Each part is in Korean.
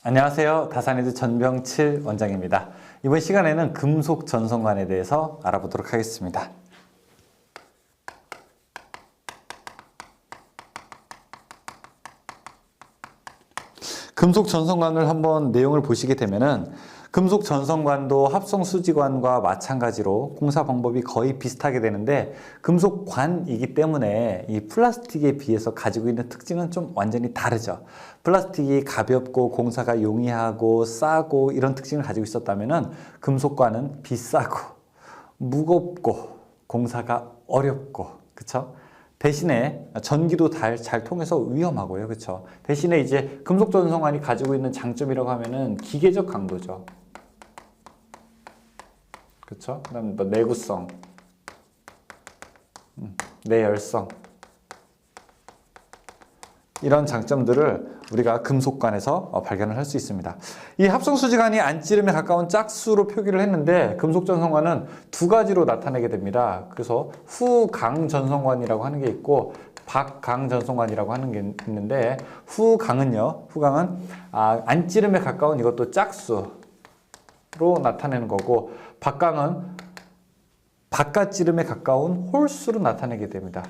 안녕하세요. 다산이드 전병칠 원장입니다. 이번 시간에는 금속 전선관에 대해서 알아보도록 하겠습니다. 금속 전선관을 한번 내용을 보시게 되면은 금속 전선관도 합성 수지관과 마찬가지로 공사 방법이 거의 비슷하게 되는데 금속관이기 때문에 이 플라스틱에 비해서 가지고 있는 특징은 좀 완전히 다르죠. 플라스틱이 가볍고 공사가 용이하고 싸고 이런 특징을 가지고 있었다면은 금속관은 비싸고 무겁고 공사가 어렵고 그쵸? 대신에 전기도 잘 통해서 위험하고요. 그쵸? 대신에 이제 금속 전선관이 가지고 있는 장점이라고 하면은 기계적 강도죠. 그쵸? 그다음 또 내구성, 내열성 이런 장점들을 우리가 금속관에서 발견을 할 수 있습니다. 이 합성수지관이 안찌름에 가까운 짝수로 표기를 했는데 금속전선관은 두 가지로 나타내게 됩니다. 그래서 후강전선관이라고 하는 게 있고 박강전선관이라고 하는 게 있는데 후강은 안찌름에 가까운 이것도 짝수로 나타내는 거고 박강은 바깥찌름에 가까운 홀수로 나타내게 됩니다.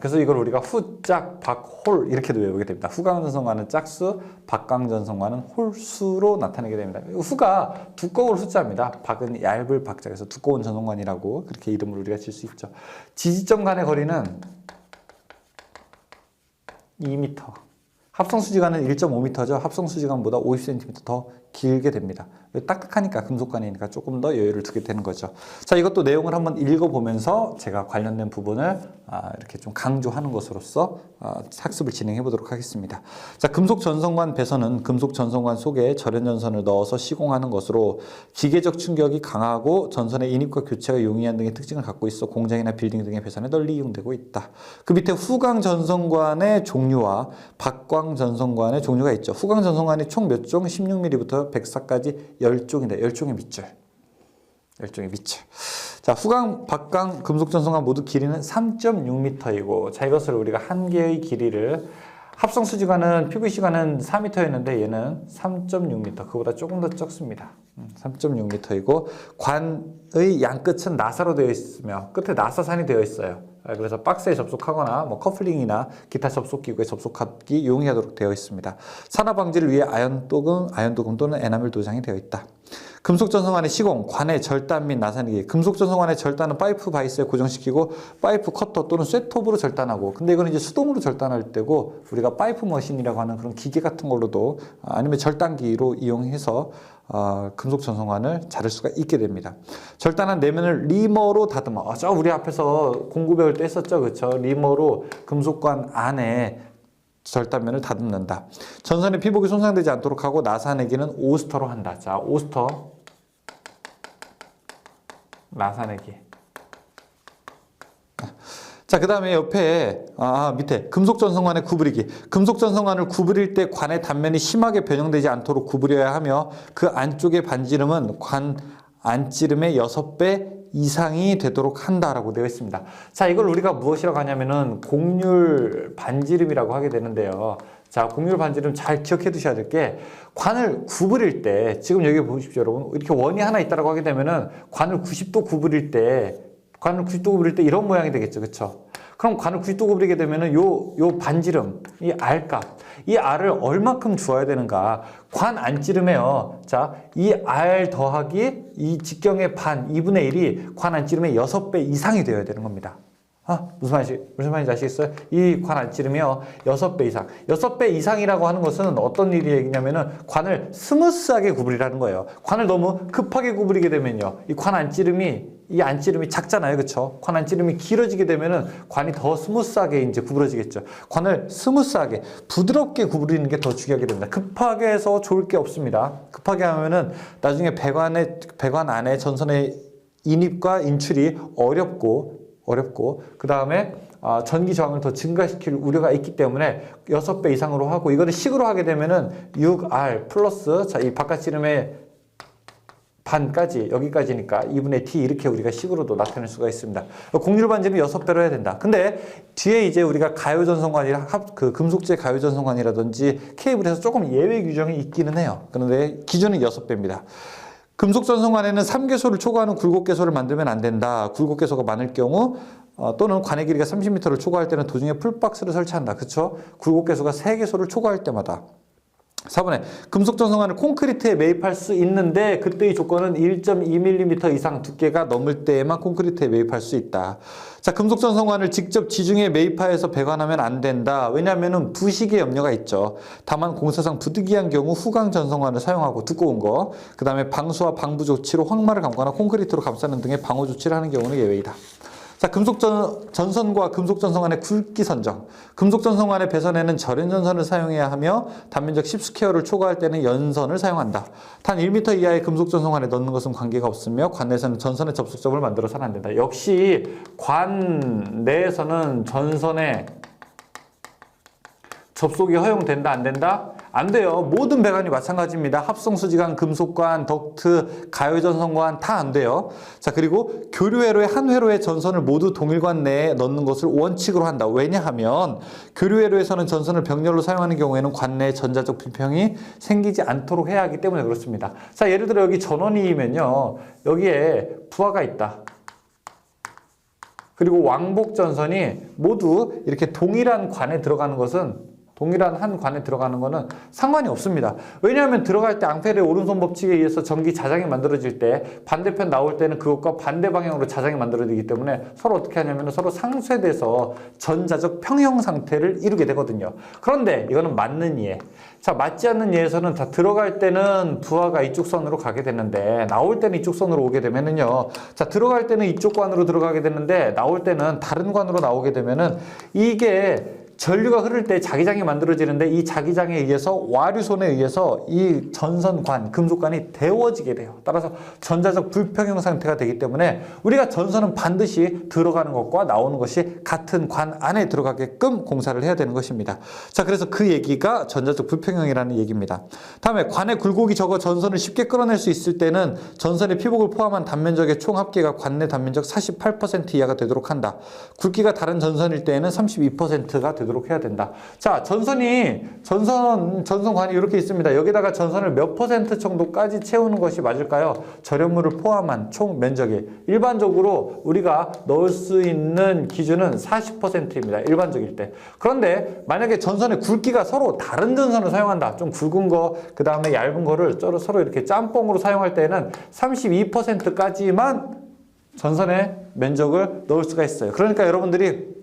그래서 이걸 우리가 후짝, 박홀 이렇게도 외우게 됩니다. 후강전선관은 짝수, 박강전선관은 홀수로 나타내게 됩니다. 후가 두꺼울 후자입니다. 박은 얇을 박자, 그래서 두꺼운 전선관이라고 그렇게 이름을 우리가 질 수 있죠. 지지점 간의 거리는 2m. 합성수지관은 1.5m죠. 합성수지관보다 50cm 더 길게 됩니다. 딱딱하니까 금속관이니까 조금 더 여유를 두게 되는 거죠. 자, 이것도 내용을 한번 읽어보면서 제가 관련된 부분을 이렇게 좀 강조하는 것으로서 학습을 진행해 보도록 하겠습니다. 자, 금속 전선관 배선은 금속 전선관 속에 절연 전선을 넣어서 시공하는 것으로 기계적 충격이 강하고 전선의 인입과 교체가 용이한 등의 특징을 갖고 있어 공장이나 빌딩 등의 배선에 널리 이용되고 있다. 그 밑에 후강 전선관의 종류와 박광 전선관의 종류가 있죠. 후강 전선관이 총 몇 종? 16mm부터 104까지 10종인데 10종의 밑줄. 10종의 밑줄. 자, 후강, 박강, 금속 전선관 모두 길이는 3.6m이고 자, 이것을 우리가 한 개의 길이를 합성 수지관은 PVC관은 4m였는데 얘는 3.6m. 그보다 조금 더 적습니다. 3.6m이고 관의 양끝은 나사로 되어 있으며 끝에 나사산이 되어 있어요. 그래서 박스에 접속하거나 뭐 커플링이나 기타 접속기구에 접속하기 용이하도록 되어 있습니다. 산화 방지를 위해 아연도금 또는 에나멜 도장이 되어 있다. 금속 전선관의 시공, 관의 절단 및 나사내기. 금속 전선관의 절단은 파이프 바이스에 고정시키고 파이프 커터 또는 쇠톱으로 절단하고 근데 이거는 이제 수동으로 절단할 때고 우리가 파이프 머신이라고 하는 그런 기계 같은 걸로도 아니면 절단기로 이용해서 금속 전선관을 자를 수가 있게 됩니다. 절단한 내면을 리머로 다듬어. 저 우리 앞에서 공구 배울 때 했었죠. 그렇죠? 리머로 금속관 안에 절단면을 다듬는다. 전선의 피복이 손상되지 않도록 하고 나사내기는 오스터로 한다. 자, 오스터 나사내기. 자, 그 다음에 옆에 밑에 금속 전선관의 구부리기. 금속 전선관을 구부릴 때 관의 단면이 심하게 변형되지 않도록 구부려야 하며 그 안쪽의 반지름은 관 안지름의 6배 이상이 되도록 한다라고 되어 있습니다. 자, 이걸 우리가 무엇이라고 하냐면은 곡률 반지름이라고 하게 되는데요. 자, 곡률 반지름 잘 기억해 두셔야 될 게 관을 구부릴 때 지금 여기 보십시오, 여러분. 이렇게 원이 하나 있다라고 하게 되면은 관을 90도 구부릴 때 이런 모양이 되겠죠. 그렇죠? 그럼 관을 90도 구부리게 되면은 요 반지름, 이 R값, 이 R을 얼마큼 주어야 되는가? 관 안지름에요. 자, 이 R 더하기 이 직경의 반, 2분의 1이 관 안지름의 6배 이상이 되어야 되는 겁니다. 무슨 말인지 아시겠어요? 이 관 안지름이요. 6배 이상. 6배 이상이라고 하는 것은 어떤 일이 얘기냐면은 관을 스무스하게 구부리라는 거예요. 관을 너무 급하게 구부리게 되면요. 이 안지름이 작잖아요. 그쵸? 관 안지름이 길어지게 되면은 관이 더 스무스하게 이제 구부러지겠죠. 관을 스무스하게, 부드럽게 구부리는 게 더 중요하게 됩니다. 급하게 해서 좋을 게 없습니다. 급하게 하면은 나중에 배관 안에 전선의 인입과 인출이 어렵고 그 다음에 전기 저항을 더 증가시킬 우려가 있기 때문에 6배 이상으로 하고 이거를 식으로 하게 되면은 6R 플러스 자, 이 바깥지름의 반까지 여기까지니까 2분의 t 이렇게 우리가 식으로도 나타낼 수가 있습니다. 공률 반지는 6배로 해야 된다. 근데 뒤에 이제 우리가 가요전선관이랑 그 금속재 가요전선관이라든지 케이블에서 조금 예외 규정이 있기는 해요. 그런데 기준은 6배입니다. 금속전선관에는 3개소를 초과하는 굴곡개소를 만들면 안 된다. 굴곡개소가 많을 경우 또는 관의 길이가 30m를 초과할 때는 도중에 풀박스를 설치한다. 그렇죠? 굴곡개소가 3개소를 초과할 때마다. 4번에 금속전선관을 콘크리트에 매입할 수 있는데 그때의 조건은 1.2mm 이상 두께가 넘을 때에만 콘크리트에 매입할 수 있다. 자, 금속전선관을 직접 지중해에 매입하여서 배관하면 안 된다. 왜냐하면 부식의 염려가 있죠. 다만 공사상 부득이한 경우 후광전선관을 사용하고 두꺼운 거, 그 다음에 방수와 방부 조치로 황마를 감거나 콘크리트로 감싸는 등의 방어 조치를 하는 경우는 예외이다. 자, 금속전선과 금속전선관의 굵기 선정. 금속전선관의 배선에는 절연전선을 사용해야 하며 단면적 10스퀘어를 초과할 때는 연선을 사용한다. 단 1m 이하의 금속전선관에 넣는 것은 관계가 없으며 관 내에서는 전선의 접속점을 만들어서는 안 된다. 역시 관 내에서는 전선의 접속이 허용된다, 안 된다? 안 돼요. 모든 배관이 마찬가지입니다. 합성수지관, 금속관, 덕트, 가요전선관 다 안 돼요. 자, 그리고 교류회로의 한 회로의 전선을 모두 동일관 내에 넣는 것을 원칙으로 한다. 왜냐하면 교류회로에서는 전선을 병렬로 사용하는 경우에는 관 내에 전자적 불평이 생기지 않도록 해야 하기 때문에 그렇습니다. 자, 예를 들어 여기 전원이면요. 여기에 부하가 있다. 그리고 왕복 전선이 모두 이렇게 동일한 관에 들어가는 것은 동일한 한 관에 들어가는 거는 상관이 없습니다. 왜냐하면 들어갈 때 앙페르의 오른손 법칙에 의해서 전기 자장이 만들어질 때 반대편 나올 때는 그것과 반대 방향으로 자장이 만들어지기 때문에 서로 어떻게 하냐면 서로 상쇄돼서 전자적 평형 상태를 이루게 되거든요. 그런데 이거는 맞는 이해. 자, 맞지 않는 예에서는 다 들어갈 때는 부하가 이쪽 선으로 가게 되는데 나올 때는 이쪽 선으로 오게 되면은요. 자, 들어갈 때는 이쪽 관으로 들어가게 되는데 나올 때는 다른 관으로 나오게 되면은 이게 전류가 흐를 때 자기장이 만들어지는데 이 자기장에 의해서 와류손에 의해서 이 전선관, 금속관이 데워지게 돼요. 따라서 전자적 불평형 상태가 되기 때문에 우리가 전선은 반드시 들어가는 것과 나오는 것이 같은 관 안에 들어가게끔 공사를 해야 되는 것입니다. 자, 그래서 그 얘기가 전자적 불평형이라는 얘기입니다. 다음에 관의 굴곡이 적어 전선을 쉽게 끌어낼 수 있을 때는 전선의 피복을 포함한 단면적의 총 합계가 관내 단면적 48% 이하가 되도록 한다. 굵기가 다른 전선일 때에는 32%가 되도록 해야 된다. 자, 전선관이 이렇게 있습니다. 여기다가 전선을 몇 퍼센트 정도까지 채우는 것이 맞을까요? 절연물을 포함한 총 면적이 일반적으로 우리가 넣을 수 있는 기준은 40%입니다. 일반적일 때. 그런데 만약에 전선의 굵기가 서로 다른 전선을 사용한다. 좀 굵은 거, 그 다음에 얇은 거를 서로 이렇게 짬뽕으로 사용할 때는 32%까지만 전선의 면적을 넣을 수가 있어요. 그러니까 여러분들이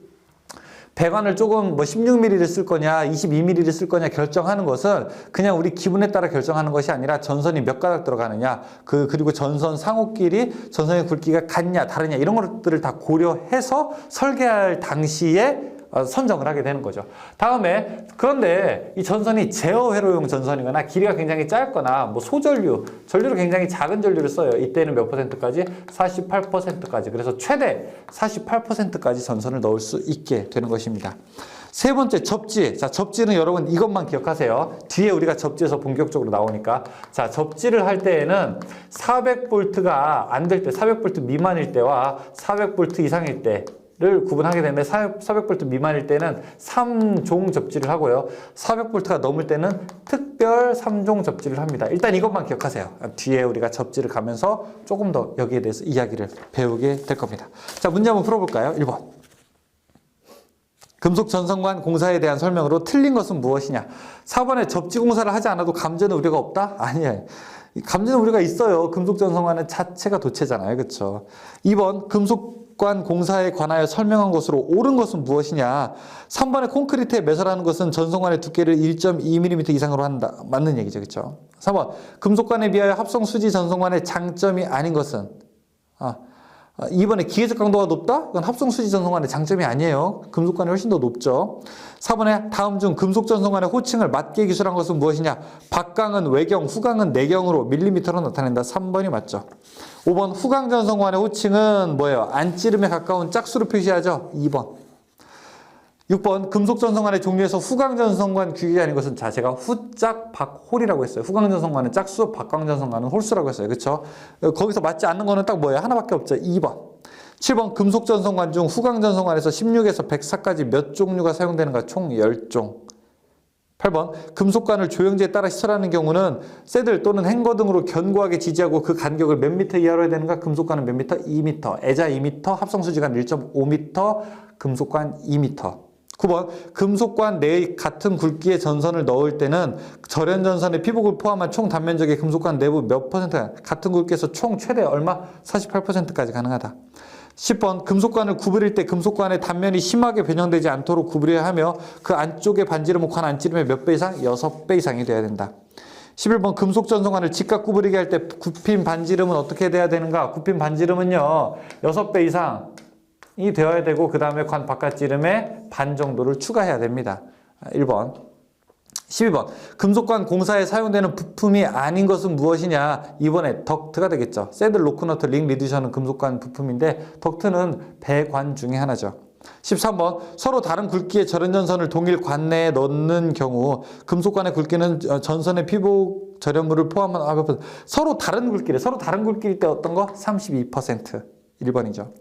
배관을 조금 뭐 16mm를 쓸 거냐 22mm를 쓸 거냐 결정하는 것은 그냥 우리 기분에 따라 결정하는 것이 아니라 전선이 몇 가닥 들어가느냐 그리고 전선 상호끼리 전선의 굵기가 같냐 다르냐 이런 것들을 다 고려해서 설계할 당시에 선정을 하게 되는 거죠. 다음에 그런데 이 전선이 제어 회로용 전선이거나 길이가 굉장히 짧거나 뭐 전류를 굉장히 작은 전류를 써요. 이때는 몇 퍼센트까지? 48%까지. 그래서 최대 48%까지 전선을 넣을 수 있게 되는 것입니다. 세 번째, 접지. 자, 접지는 여러분 이것만 기억하세요. 뒤에 우리가 접지에서 본격적으로 나오니까. 자, 접지를 할 때에는 400V가 안 될 때, 400V 미만일 때와 400V 이상일 때 를 구분하게 되는데 400V 미만일 때는 3종 접지를 하고요. 400V가 넘을 때는 특별 3종 접지를 합니다. 일단 이것만 기억하세요. 뒤에 우리가 접지를 가면서 조금 더 여기에 대해서 이야기를 배우게 될 겁니다. 자, 문제 한번 풀어볼까요? 1번. 금속 전선관 공사에 대한 설명으로 틀린 것은 무엇이냐? 4번에 접지 공사를 하지 않아도 감전의 우려가 없다? 아니에요. 감전의 우려가 있어요. 금속 전선관은 자체가 도체잖아요. 그렇죠? 2번 금속관 공사에 관하여 설명한 것으로 옳은 것은 무엇이냐? 3번에 콘크리트에 매설하는 것은 전선관의 두께를 1.2mm 이상으로 한다. 맞는 얘기죠. 그렇죠? 3번 금속관에 비하여 합성 수지 전선관의 장점이 아닌 것은 2번에 기계적 강도가 높다? 그건 합성 수지 전선관의 장점이 아니에요. 금속관이 훨씬 더 높죠. 4번에 다음 중 금속 전선관의 호칭을 맞게 기술한 것은 무엇이냐? 박강은 외경, 후강은 내경으로 밀리미터로 나타낸다. 3번이 맞죠. 5번 후강 전선관의 호칭은 뭐예요? 안찌름에 가까운 짝수로 표시하죠. 2번. 6번 금속 전선관의 종류에서 후광 전선관 규격이 아닌 것은, 자 제가 후짝 박홀이라고 했어요. 후광 전선관은 짝수, 박광 전선관은 홀수라고 했어요. 그렇죠? 거기서 맞지 않는 거는 딱 뭐예요? 하나밖에 없죠. 2번. 7번 금속 전선관 중 후광 전선관에서 16에서 104까지 몇 종류가 사용되는가? 총 10종. 8번 금속관을 조형지에 따라 시설하는 경우는 새들 또는 행거 등으로 견고하게 지지하고 그 간격을 몇 미터 이하로 해야 되는가? 금속관은 몇 미터? 2미터. 애자 2미터, 합성수지관 1.5미터, 금속관 2미터. 9번 금속관 내의 같은 굵기의 전선을 넣을 때는 절연전선의 피복을 포함한 총 단면적의 금속관 내부 몇 퍼센트가, 같은 굵기에서 총 최대 얼마? 48%까지 가능하다. 10번 금속관을 구부릴 때 금속관의 단면이 심하게 변형되지 않도록 구부려야 하며 그 안쪽의 반지름은 관 안지름의 몇 배 이상? 6배 이상이 돼야 된다. 11번 금속 전선관을 직각 구부리게 할 때 굽힌 반지름은 어떻게 돼야 되는가? 굽힌 반지름은요 6배 이상이 되어야 되고 그 다음에 관 바깥지름의 반 정도를 추가해야 됩니다. 1번. 12번 금속관 공사에 사용되는 부품이 아닌 것은 무엇이냐? 2번에 덕트가 되겠죠. 새들, 로크너트, 링, 리듀셔는 금속관 부품인데 덕트는 배관 중에 하나죠. 13번 서로 다른 굵기의 절연전선을 동일 관 내에 넣는 경우 금속관의 굵기는 전선의 피복 절연물을 포함한 서로 다른 굵기래. 서로 다른 굵기일 때 어떤 거? 32%. 1번이죠.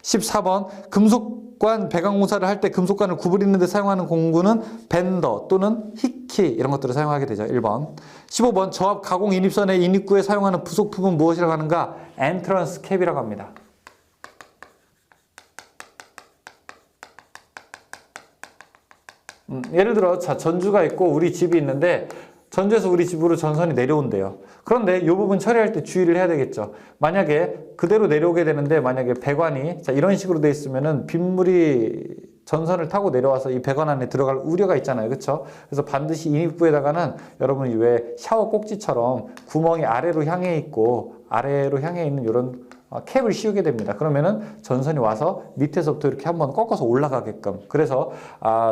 14번 금속관 배관공사를 할 때 금속관을 구부리는 데 사용하는 공구는 밴더 또는 히키 이런 것들을 사용하게 되죠. 1번. 15번 저압 가공 인입선의 인입구에 사용하는 부속품은 무엇이라고 하는가? 엔트런스 캡이라고 합니다. 예를 들어 자 전주가 있고 우리 집이 있는데 전주에서 우리 집으로 전선이 내려온대요. 그런데 이 부분 처리할 때 주의를 해야 되겠죠. 만약에 그대로 내려오게 되는데 만약에 배관이 자 이런 식으로 돼 있으면은 빗물이 전선을 타고 내려와서 이 배관 안에 들어갈 우려가 있잖아요. 그렇죠? 그래서 반드시 인입구에다가는 여러분이 왜 샤워 꼭지처럼 구멍이 아래로 향해 있고 아래로 향해 있는 이런 캡을 씌우게 됩니다. 그러면은 전선이 와서 밑에서부터 이렇게 한번 꺾어서 올라가게끔, 그래서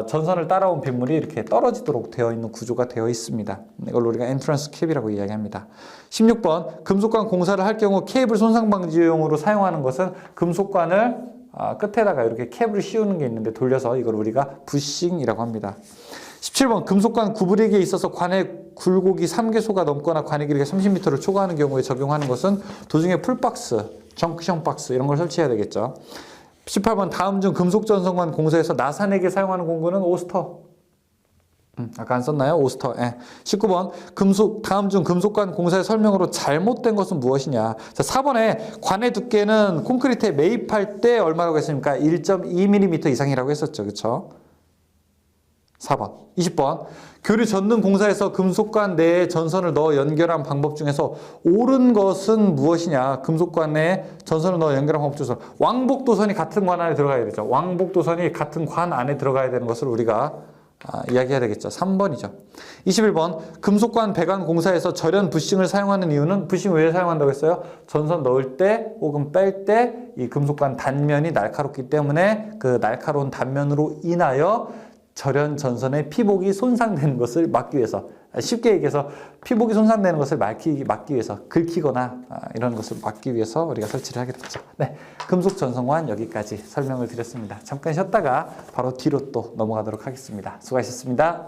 전선을 따라온 빗물이 이렇게 떨어지도록 되어 있는 구조가 되어 있습니다. 이걸 우리가 엔트런스 캡이라고 이야기합니다. 16번 금속관 공사를 할 경우 케이블 손상 방지용으로 사용하는 것은 금속관을 끝에다가 이렇게 캡을 씌우는 게 있는데 돌려서 이걸 우리가 부싱이라고 합니다. 17번 금속관 구부리기에 있어서 관의 굴곡이 3개소가 넘거나 관의 길이가 30m를 초과하는 경우에 적용하는 것은 도중에 풀박스, 정크션 박스 이런 걸 설치해야 되겠죠. 18번 다음 중 금속 전선관 공사에서 나사내기에 사용하는 공구는 오스터. 아까 안 썼나요? 오스터. 예. 19번 다음 중 금속관 공사의 설명으로 잘못된 것은 무엇이냐? 자, 4번에 관의 두께는 콘크리트에 매입할 때 얼마라고 했습니까? 1.2mm 이상이라고 했었죠. 그렇죠? 4번. 20번 교류 전등 공사에서 금속관 내에 전선을 넣어 연결한 방법 중에서 옳은 것은 무엇이냐? 금속관 내에 전선을 넣어 연결한 방법 중에서 왕복도선이 같은 관 안에 들어가야 되죠. 왕복도선이 같은 관 안에 들어가야 되는 것을 우리가 이야기해야 되겠죠. 3번이죠. 21번 금속관 배관 공사에서 절연 부싱을 사용하는 이유는, 부싱 왜 사용한다고 했어요? 전선 넣을 때 혹은 뺄 때 이 금속관 단면이 날카롭기 때문에 그 날카로운 단면으로 인하여 절연 전선의 피복이 손상되는 것을 막기 위해서, 쉽게 얘기해서 피복이 손상되는 것을 막기 위해서, 긁히거나 이런 것을 막기 위해서 우리가 설치를 하게 됐죠. 네, 금속 전선관 여기까지 설명을 드렸습니다. 잠깐 쉬었다가 바로 뒤로 또 넘어가도록 하겠습니다. 수고하셨습니다.